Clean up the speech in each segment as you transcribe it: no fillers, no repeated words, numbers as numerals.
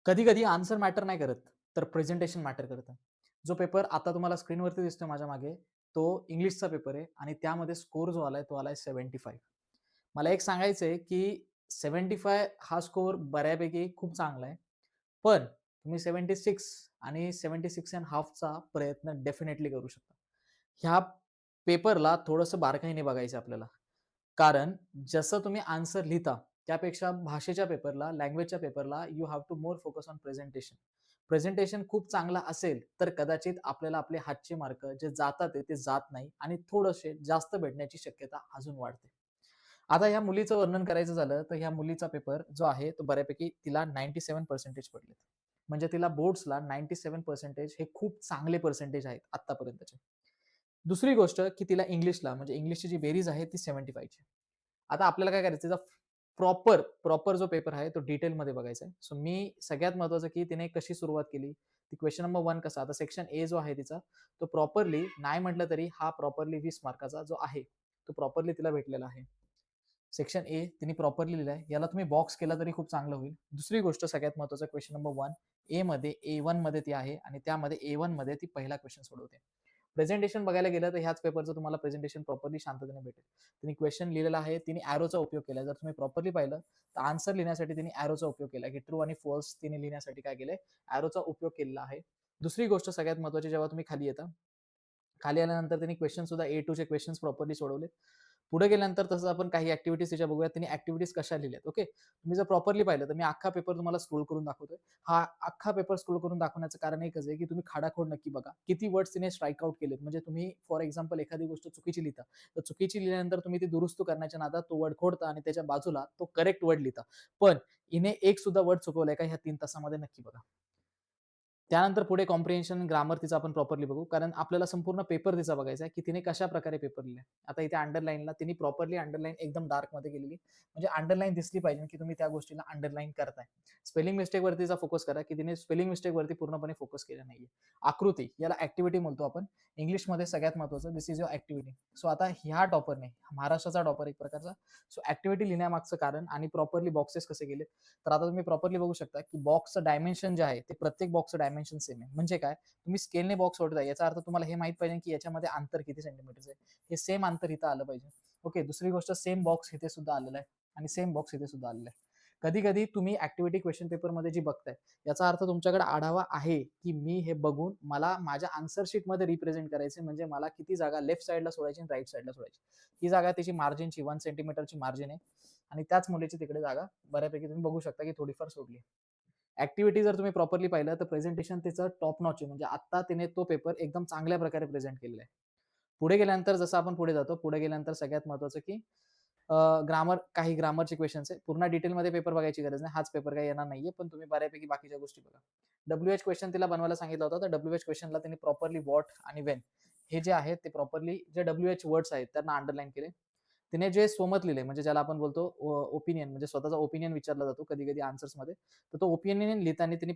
कधी-कधी answer matter नाही करत, तर प्रेझेंटेशन मॅटर करतं. जो पेपर आता तुम्हाला स्क्रीनवरती दिसतोय माझ्या मागे, तो इंग्लिशचा पेपर आहे आणि त्यामध्ये स्कोर जो आलाय, तो आलाय 75. मला एक सांगायचं आहे, की 75 हा स्कोर बऱ्यापैकी खूप चांगला आहे. पण तुम्ही 76 आणि 76 एंड हाल्फचा प्रयत्न डेफिनेटली करू शकता. ह्या पेपरला थोडंसं बारकाईने बघायचं आपल्याला. कारण जसं तुम्ही आन्सर लिहिता, त्यापेक्षा भाषेच्या पेपरला, लँग्वेजच्या पेपरला you have to more focus on presentation. Presentation खूप चांगला असेल, तर कदाचित आपल्याला आपले हातचे मार्क जे जातात आहे, ते जात नाही आणि थोडेसे जास्त भेटण्याची शक्यता अजून वाढते. आता ह्या मुलीचं वर्णन करायचं झालं, तर ह्या मुलीचा पेपर जो आहे, तो बऱ्यापैकी तिला 97% पडलेत. म्हणजे तिला बोर्ड्सला 97% हे खूप चांगले पर्सेंटेज आहेत आत्तापर्यंतचे. दुसरी गोष्ट, की तिला इंग्लिशला म्हणजे इंग्लिशची जी बेरीज आहे ती 75 ची. आता आपल्याला काय करायचं, तिचा प्रॉपर जो पेपर आहे तो डिटेलमध्ये बघायचा आहे. सो मी सगळ्यात महत्त्वाचं, की तिने कशी सुरुवात केली, ती क्वेशन नंबर 1 कसा, आता सेक्शन ए जो आहे तिचा, तो प्रॉपरली नाही म्हटलं तरी हा प्रॉपरली 20 मार्काचा जो आहे, तो प्रॉपरली तिला भेटलेला आहे. सेक्शन ए तिने प्रॉपरली लिहिलाय. याला तुम्ही बॉक्स केला तरी खूप चांगलं होईल. दुसरी गोष्ट सगळ्यात महत्त्वाचं क्वेशन नंबर 1 ए मध्ये A1 मध्ये ती आहे आणि त्यामध्ये A1 मध्ये ती पहिला क्वेशन सोडवते. प्रेझेंटेशन बघायला गेलं तर ह्याच पेपरचं तुम्हाला प्रेझेंटेशन प्रॉपरली शांततेने भेटेल. तिने क्वेशन लिहिलेला आहे. तिने एरोचा उपयोग केलाय. जर तुम्ही प्रॉपरली पाहिलं तर आन्सर लिहिण्यासाठी तिने एरोचा उपयोग केला, की ट्रू आणि फॉल्स तिने लिहिण्यासाठी काय केलंय, एरोचा उपयोग केलेला आहे. दुसरी गोष्ट सगळ्यात महत्त्वाची, जेव्हा तुम्ही खाली येता, खाली आल्यानंतर त्यांनी क्वेश्चन सुद्धा A2 चे क्वेश्चन्स प्रॉपरली सोडवलेत. पुढे गेल्यानंतर तसं आपण काही ॲक्टिव्हिटीज त्याच्या बघूया. त्यांनी ॲक्टिव्हिटीज कशा लिहिल्यात. ओके. तुम्ही जर प्रॉपरली पाहिलं तर मी अख्खा पेपर तुम्हाला स्क्रोल करून दाखवतोय. हा अख्खा पेपर स्क्रोल करून दाखवण्याचं कारण एकच आहे, की तुम्ही खाडाखोड नक्की बघा. किती वर्ड्स तिने स्ट्राईक आउट केलेत. म्हणजे तुम्ही फॉर एक्झाम्पल एखादी गोष्ट चुकीची लिहिता. तर चुकीची लिहिल्यानंतर तुम्ही ती दुरुस्त करण्याच्या नादात तो वर्ड खोडता आणि त्याच्या बाजूला तो करेक्ट वर्ड लिहिता. पण हिने एक सुद्धा वर्ड चुकवलाय का ह्या 3 तासामध्ये नक्की बघा. त्यानंतर पुढे कॉम्प्रिहेन्शन, ग्रामर तिचा आपण प्रॉपरली बघू. कारण आपल्याला संपूर्ण पेपर तिचा बघायचा आहे, की तिने कशाप्रकारे पेपर लिहिलाय. आता इथे अंडरलाईनला तिने प्रॉपरली अंडरलाईन एकदम डार्कमध्ये केलेली. म्हणजे अंडरलाईन दिसली पाहिजे, की तुम्ही त्या गोष्टीला अंडरलाईन करताय. स्पेलिंग मिस्टेकवरती तिचा फोकस करा, की तिने स्पेलिंग मिस्टेकवरती पूर्णपणे फोकस केला नाहीये. आकृती, याला ॲक्टिव्हिटी म्हणतो आपण. इंग्लिशमध्ये सगळ्यात महत्त्वाचं, दिस इज युअर ॲक्टिव्हिटी. सो आता ह्या टॉपरने, महाराष्ट्राचा टॉपर एक प्रकारचा, सो ॲक्टिव्हिटी लिहिण्यामागचं कारण आणि प्रॉपरली बॉक्सेस कसे गेलेत. तर आता तुम्ही प्रॉपरली बघू शकता, की बॉक्सचं डायमेन्शन जे आहे, ते प्रत्येक बॉक्सचं डायमेन्शन सेम आहे. म्हणजे काय? तुम्ही स्केलने बॉक्स ओढताय, याचा अर्थ तुम्हाला हे माहीत पाहिजे, की याच्यामध्ये अंतर किती सेंटीमीटरचं आहे. हे सेम अंतर इथं आलं पाहिजे. ओके. दुसरी गोष्ट, सेम बॉक्स इथे सुद्धा आलेला आहे आणि सेम बॉक्स इथे सुद्धा आलेला आहे. कधी-कधी तुम्ही ॲक्टिव्हिटी क्वेशन पेपरमध्ये जी बघताय, याचा अर्थ तुमच्याकडे आढावा आहे, की मी हे बघून मला माझ्या आन्सर शीटमध्ये रिप्रेझेंट करायचे, म्हणजे मला किती जागा लेफ्ट साइडला सोडायची आणि राइट साइडला सोडायची. ही जागा त्याची मार्जिनची 1 सेंटीमीटरची मार्जिन आहे आणि त्याच मुलीची तिकडे जागा बऱ्यापैकी तुम्ही बघू शकता, की थोडीफार सोडली. ॲक्टिव्हिटी जर तुम्ही प्रॉपरली पाहिलं तर प्रेझेंटेशन तिचं टॉप नॉच आहे. म्हणजे आत्ता तिने तो पेपर एकदम चांगल्या प्रकारे प्रेझेंट केलेला आहे. पुढे गेल्यानंतर जसं आपण पुढे जातो, पुढे गेल्यानंतर सगळ्यात महत्त्वाचं, की ग्रामर, काही ग्रामरचे क्वेशन्स आहे. पूर्ण डिटेलमध्ये पेपर बघायची गरज नाही. हाच पेपर काही येणार नाहीये, पण तुम्ही बऱ्यापैकी बाकीच्या गोष्टी बघा. WH क्वेशन तिला बनवायला सांगितला होता, तर WH क्वेशनला तिने प्रॉपरली व्हॉट आणि व्हेन हे जे आहेत ते प्रॉपरली जे WH वर्ड्स आहेत त्यांना अंडरलाईन केले. तिने जे स्वमत लिहिले, म्हणजे ज्याला आपण बोलतो ओपिनियन, म्हणजे स्वतःचा ओपिनियन विचारला जातो कधी-कधी आन्सर्समध्ये. तर तो ओपिनियन लिहिताना तिने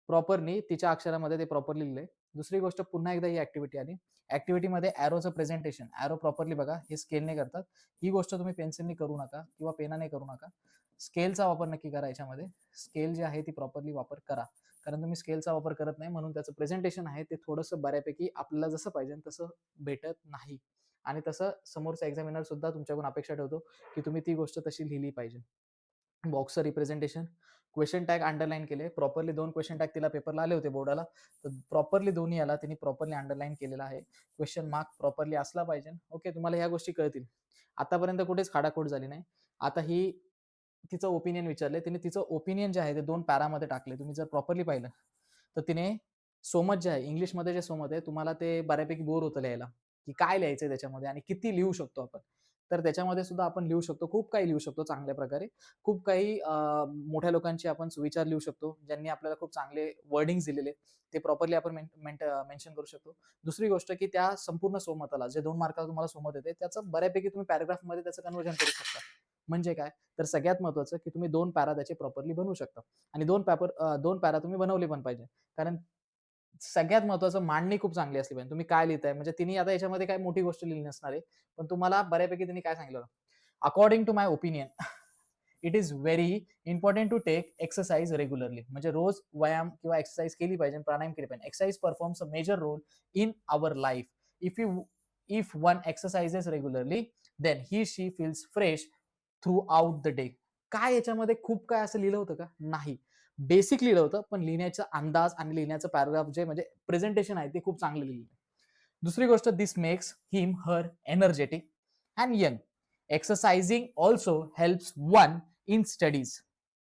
प्रॉपरली तिच्या अक्षरामध्ये ते प्रॉपरली लिहिलंय. दुसरी गोष्ट, पुन्हा एकदा ही ॲक्टिव्हिटी आली. ॲक्टिव्हिटीमध्ये एरोचं प्रेझेंटेशन, एरो प्रॉपरली बघा. हे स्केलने करतात. ही गोष्ट तुम्ही पेन्सिलने करू नका किंवा पेनाने करू नका. स्केलचा वापर नक्की करा याच्यामध्ये. स्केल जी आहे ती प्रॉपरली वापर करा. कारण तुम्ही स्केलचा वापर करत नाही, म्हणून त्याचं प्रेझेंटेशन आहे ते थोडंसं बऱ्यापैकी आपल्याला जसं पाहिजे तसं भेटत नाही. आणि तसं समोरचा एक्झामिनर सुद्धा तुमच्याकडून अपेक्षा ठेवतो, की तुम्ही ती गोष्ट तशी लिहिली पाहिजे. बॉक्सचं रिप्रेझेंटेशन, क्वेशन टॅग अंडरलाईन केले. प्रॉपरली 2 क्वेशन टॅग तिला पेपरला आले होते बोर्डाला. तर प्रॉपरली दोन्ही याला तिने प्रॉपरली अंडरलाईन केलेला आहे. क्वेशन मार्क प्रॉपरली असला पाहिजे. ओके, तुम्हाला ह्या गोष्टी कळतील. आतापर्यंत कुठेच खाडाखोड झाली नाही. आता ही तिचं ओपिनियन विचारलंय. तिने तिचं ओपिनियन जे आहे ते 2 पॅरामध्ये टाकले. तुम्ही जर प्रॉपरली पाहिलं, तर तिने सो मच जे आहे, इंग्लिशमध्ये जे सो मच आहे, तुम्हाला ते बऱ्यापैकी बोर होतं लिहायला, की काय लिहायचंय त्याच्यामध्ये आणि किती लिहू शकतो आपण. तर त्याच्यामध्ये सुद्धा आपण लिहू शकतो. खूप काही लिहू शकतो चांगल्या प्रकारे. खूप काही मोठ्या लोकांचे आपण सुविचार लिहू शकतो, ज्यांनी आपल्याला खूप चांगले वर्डिंग्ज दिलेले. ते प्रॉपरली आपण मेन्शन करू शकतो. दुसरी गोष्ट, की त्या संपूर्ण स्वमताला जे 2 मार्काला तुम्हाला स्वमत येते, त्याचं बऱ्यापैकी तुम्ही पॅराग्राफमध्ये त्याचं कन्व्हर्जन करू शकता. म्हणजे काय? तर सगळ्यात महत्त्वाचं, की तुम्ही 2 पॅरा त्याचे प्रॉपरली बनवू शकता आणि 2 पॅरा तुम्ही बनवले पण पाहिजे. कारण सगळ्यात महत्त्वाचं, मांडणी खूप चांगली असली पाहिजे. तुम्ही काय लिहिताय, म्हणजे तिने आता याच्यामध्ये काही मोठी गोष्ट लिहिली नसणार आहे. पण तुम्हाला बऱ्यापैकी तिने काय सांगितलं, according to my opinion it is very important to take exercise regularly. म्हणजे रोज व्यायाम किंवा एक्सरसाइज केली पाहिजे, प्राणायाम केली पाहिजे. Exercise performs a major role in our life. If you if one exercises regularly, then he she feels fresh throughout the day. काय याच्यामध्ये खूप काय असं लिहिलं होतं का? नाही. बेसिक लिहिलं होतं, पण लिहिण्याचा अंदाज आणि लिहिण्याचं पॅराग्राफ जे म्हणजे प्रेझेंटेशन आहे ते खूप चांगलं लिहिलं. दुसरी गोष्ट, this makes him her energetic and young. Exercising also helps one in studies.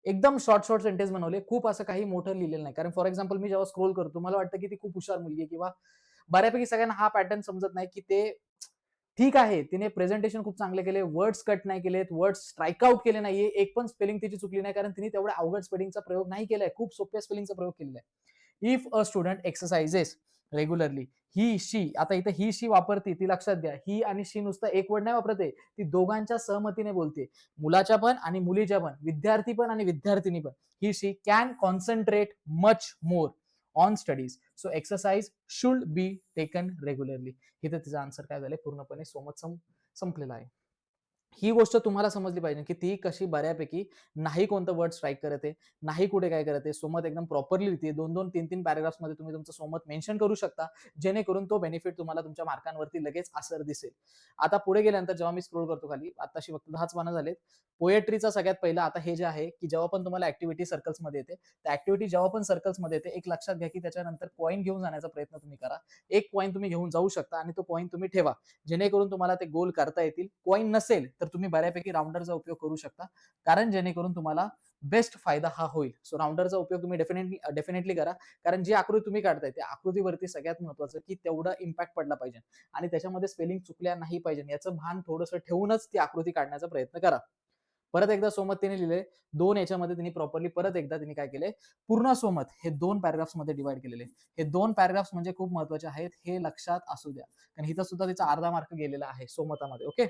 एकदम शॉर्ट शॉर्ट सेंटेन्स बनवले, खूप असं काही मोठं लिहिलेलं नाही. कारण फॉर एक्झाम्पल मी जेव्हा स्क्रोल करतो मला वाटतं की ती खूप हुशार मुलगी आहे, किंवा बऱ्यापैकी सगळ्यांना हा पॅटर्न समजत नाही की ते ठीक आहे, तिने प्रेझेंटेशन खूप चांगले केले, वर्ड्स कट नाही केलेत, वर्ड्स स्ट्राईक आउट केले नाहीये, एक पण स्पेलिंग तिची चुकली नाही, कारण तिने तेवढ्या अवघड स्पेलिंगचा प्रयोग नाही केलाय, खूप सोप्या स्पेलिंगचा प्रयोग केलेला आहे. If a student exercises regularly, he she, आता इथे ही शी वापरते ती लक्षात घ्या. ही आणि शी नुसतं एक वर्ड नाही वापरते, ती दोघांच्या सहमतीने बोलते. मुलाच्या पण आणि मुलीच्या पण, विद्यार्थी पण आणि विद्यार्थिनी पण. He she can concentrate much more on studies. So exercise should be taken regularly. इथे तिचा आन्सर काय झालं, पूर्णपणे सोमत संपलेला आहे. ही गोष्ट तुम्हाला समजली पाहिजे की ती कशी बऱ्यापैकी नाही कोणतं वर्ड स्ट्राईक करत आहे, नाही कुठे काय करत आहे. सोमत एकदम प्रॉपरली लिहिते. 2-2, 3-3 पॅराग्राफ्स मध्ये तुम्ही तुमचं सोमत मेन्शन करू शकता, जेणेकरून तो बेनिफिट तुम्हाला तुमच्या मार्कांवरती लगेच असर दिसेल. आता पुढे गेल्यानंतर जेव्हा मी स्क्रोल करतो खाली, आताशी फक्त 10च पानं झालेत. पोएट्रीचा सगळ्यात पहिला, आता हे जे आहे की जेव्हा पण तुम्हाला ऍक्टिव्हिटी सर्कल्समध्ये येते, त्या ऍक्टिव्हिटी जेव्हा पण सर्कल्समध्ये येते, एक लक्षात घ्या की त्याच्यानंतर पॉईंट घेऊन जाण्याचा प्रयत्न तुम्ही करा. एक पॉईंट तुम्ही घेऊन जाऊ शकता आणि तो पॉईंट तुम्ही ठेवा, जेणेकरून तुम्हाला ते गोल करता येतील. कॉइन नसेल तर तुम्ही बऱ्यापैकी राउंडरचा उपयोग करू शकता, कारण जेणेकरून तुम्हाला बेस्ट फायदा हा होईल. सो राउंडरचा उपयोग तुम्ही डेफिनेटली करा, कारण जी आकृती तुम्ही काढताय त्या आकृतीवरती सगळ्यात महत्वाचं की तेवढा इम्पॅक्ट पडला पाहिजे आणि त्याच्यामध्ये स्पेलिंग चुकल्या नाही पाहिजे याचं भान थोडंसं ठेवूनच ती आकृती काढण्याचा प्रयत्न करा. परत एकदा सोमत तिने लिहिले, दोन याच्यामध्ये तिने प्रॉपरली परत एकदा तिने काय केले, पूर्ण सोमत हे 2 पॅराग्राफ्स मध्ये डिवाइड केलेले. हे 2 पॅराग्राफ्स म्हणजे खूप महत्वाचे आहेत, हे लक्षात असू द्या, कारण इथं सुद्धा तिचा अर्धा मार्क गेलेला आहे सोमतामध्ये. ओके,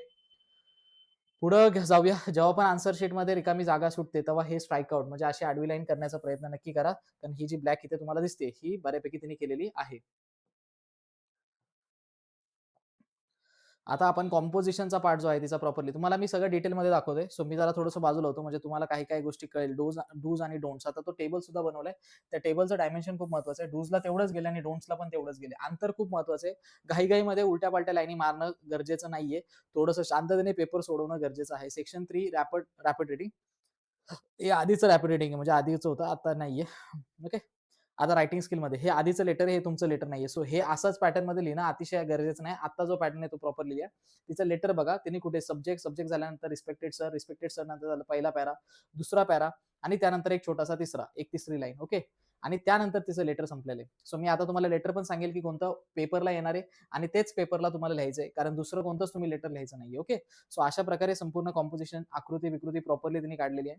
पुढे जाऊया. जेव्हा पण आन्सर शीटमध्ये रिकामी जागा सुटते तेव्हा हे स्ट्राईक आउट म्हणजे अशी आडवी लाईन करण्याचा प्रयत्न नक्की करा, कारण ही जी ब्लॅक इथे तुम्हाला दिसते ही बऱ्यापैकी तिने केलेली आहे. आता आपण कॉम्पोझिशनचा पार्ट जो आहे तिचा प्रॉपरली तुम्हाला मी सगळं डिटेलमध्ये दाखवतोय. सो मी जरा थोडंसं बाजूला होतो म्हणजे तुम्हाला काही काही गोष्टी कळेल. डूज आणि डोंट्स. आता तो टेबल सुद्धा बनवलाय. त्या टेबलचं डायमेन्शन खूप महत्वाचं आहे. डूजला तेवढंच गेले आणि डोंट्सला पण तेवढंच गेले. अंतर खूप महत्वाचं आहे. घाईघाईमध्ये उलट्या-पालट्या लाईनी मारणं गरजेचं नाहीये. थोडंसं शांततेने पेपर सोडवणं गरजेचं आहे. Section 3 rapid reading. हे आधीचं रॅपिड रीडिंग आहे म्हणजे आधीच होतं, आता नाहीये. ओके. आता रायटिंग स्किलमध्ये हे आधीचं लेटर आहे, हे तुमचं लेटर नाहीये. सो हे असंच पॅटर्नमध्ये लिहिणं अतिशय गरजेचं नाही. आता जो पॅटर्न आहे तो प्रॉपर लिहा. तिचं लेटर बघा, तिने कुठे सब्जेक्ट झाल्यानंतर रिस्पेक्टेड सर नंतर झालं पहिला पॅरा, दुसरा पॅरा आणि त्यानंतर एक छोटासा तिसरा, एक तिसरी लाईन. ओके. आणि त्यानंतर तिचं लेटर संपलेलं आहे. सो मी आता तुम्हाला लेटर पण सांगेल की कोणतं पेपरला येणार आहे आणि तेच पेपरला तुम्हाला लिहायचंय, कारण दुसरं कोणतंच तुम्ही लेटर लिहायचं नाहीये. ओके. सो अशा प्रकारे संपूर्ण कॉम्पोजिशन आकृती-विकृती प्रॉपरली तिने काढलेली आहे.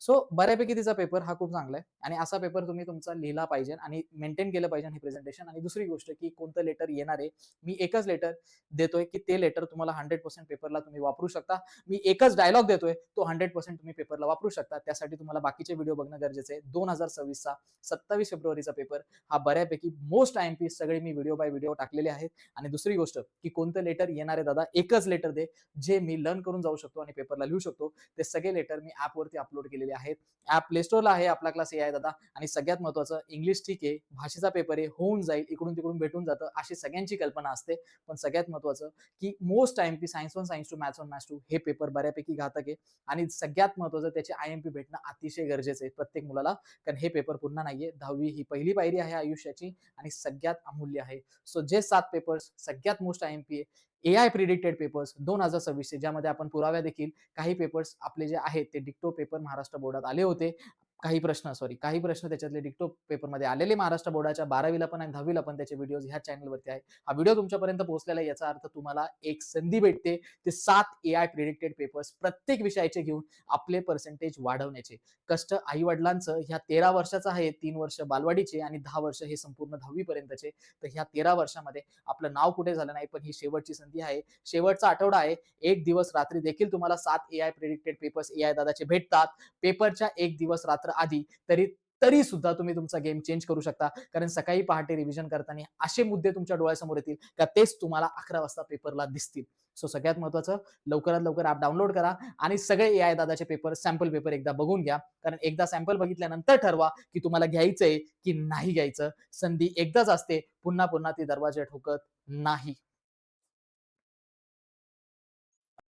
सो बऱ्यापैकी तिचा पेपर हा खूप चांगला आहे आणि असा पेपर तुम्ही तुमचा लिहिला पाहिजे आणि मेंटेन केलं पाहिजे हे प्रेझेंटेशन. आणि दुसरी गोष्ट की कोणतं लेटर येणार आहे, मी एकच लेटर देतोय की ते लेटर तुम्हाला 100% पेपरला तुम्ही वापरू शकता. मी एकच डायलॉग देतोय, तो 100% तुम्ही पेपरला वापरू शकता. त्यासाठी तुम्हाला बाकीचे व्हिडिओ बघणं गरजेचं आहे. 2026 चा 27 फेब्रुवारीचा पेपर हा बऱ्यापैकी मोस्ट आयएमपी सगळे मी व्हिडिओ बाय व्हिडिओ टाकलेले आहेत. आणि दुसरी गोष्ट की कोणतं लेटर येणार आहे दादा, एकच लेटर दे जे मी लर्न करून जाऊ शकतो आणि पेपरला लिहू शकतो. ते सगळे लेटर मी ॲपवरती अपलोड केलेले आहेत. ॲप प्ले स्टोअरला आहे आपला क्लास एआय दादा. आणि सगळ्यात महत्त्वाचं, इंग्लिश ठीक आहे, भाषेचा पेपर आहे, होऊन जाईल, इकडून तिकडून भेटून जातं, अशी सगळ्यांची कल्पना असते. पण सगळ्यात महत्त्वाचं की most IMP science 1, science 2, maths 1, maths 2 हे पेपर बऱ्यापैकी घातक आहे. आणि सगळ्यात महत्त्वाचं त्याचे आयएमपी भेटणं अतिशय गरजेचं आहे प्रत्येक मुलाला, कारण हे पेपर पुन्हा नाहीये. 10वी ही पहिली पायरी आहे आयुष्याची आणि सगळ्यात अमूल्य आहे. सो जे 7 पेपर्स सगळ्यात मोस्ट आयएमपी आहे, एआय प्रिडिक्टेड पेपर्स 2026 ज्यामध्ये आपण पुराव्या देखील, काही पेपर्स आपले जे आहेत ते डिक्टो पेपर महाराष्ट्र बोर्डात आले होते. काही प्रश्न त्याच्यातले डिक्टो पेपरमध्ये आलेले महाराष्ट्र बोर्डाच्या 12वीला पण आणि 10वीला पण, त्याचे व्हिडिओज ह्या चॅनलवरती आहे. हा व्हिडिओ तुमच्यापर्यंत पोहोचलेला आहे याचा अर्थ तुम्हाला एक संधी भेटते ते 7 एआय प्रिडिक्टेड पेपर्स प्रत्येक विषयाचे घेऊन आपले पर्सेंटेज वाढवण्याचे. कष्ट आई-वडिलांचं ह्या 13 वर्षाचं आहे. 3 वर्ष बालवाडीचे आणि 10 वर्ष हे संपूर्ण 10वी पर्यंतचे. तर ह्या 13 वर्षामध्ये आपलं नाव कुठे झालं नाही, पण ही शेवटची संधी आहे. शेवटचा आठवडा आहे. एक दिवस रात्री देखील तुम्हाला 7 एआय प्रिडिक्टेड पेपर्स एआय दादाचे भेटतात. पेपरच्या एक दिवस रात्र आधी, तरी सुद्धा तुम्ही तुमचा गेम चेंज करू शकता. कारण सकाळी पहाटे रिव्हिजन करताना असे मुद्दे तुमच्या डोळ्यासमोर येतील का तेच तुम्हाला 11 वाजता पेपरला दिसतील. सो सगळ्यात महत्त्वाचं लवकरात लवकर ॲप डाउनलोड करा आणि सगळे एआय दादाचे पेपर, सॅम्पल पेपर एकदा बघून घ्या. कारण एकदा सॅम्पल बघितल्यानंतर ठरवा की तुम्हाला घ्यायचंय की नाही घ्यायचं. संधी एकदाच असते. पुन्हा पुन्हा ती दरवाजे ठोकत नाही.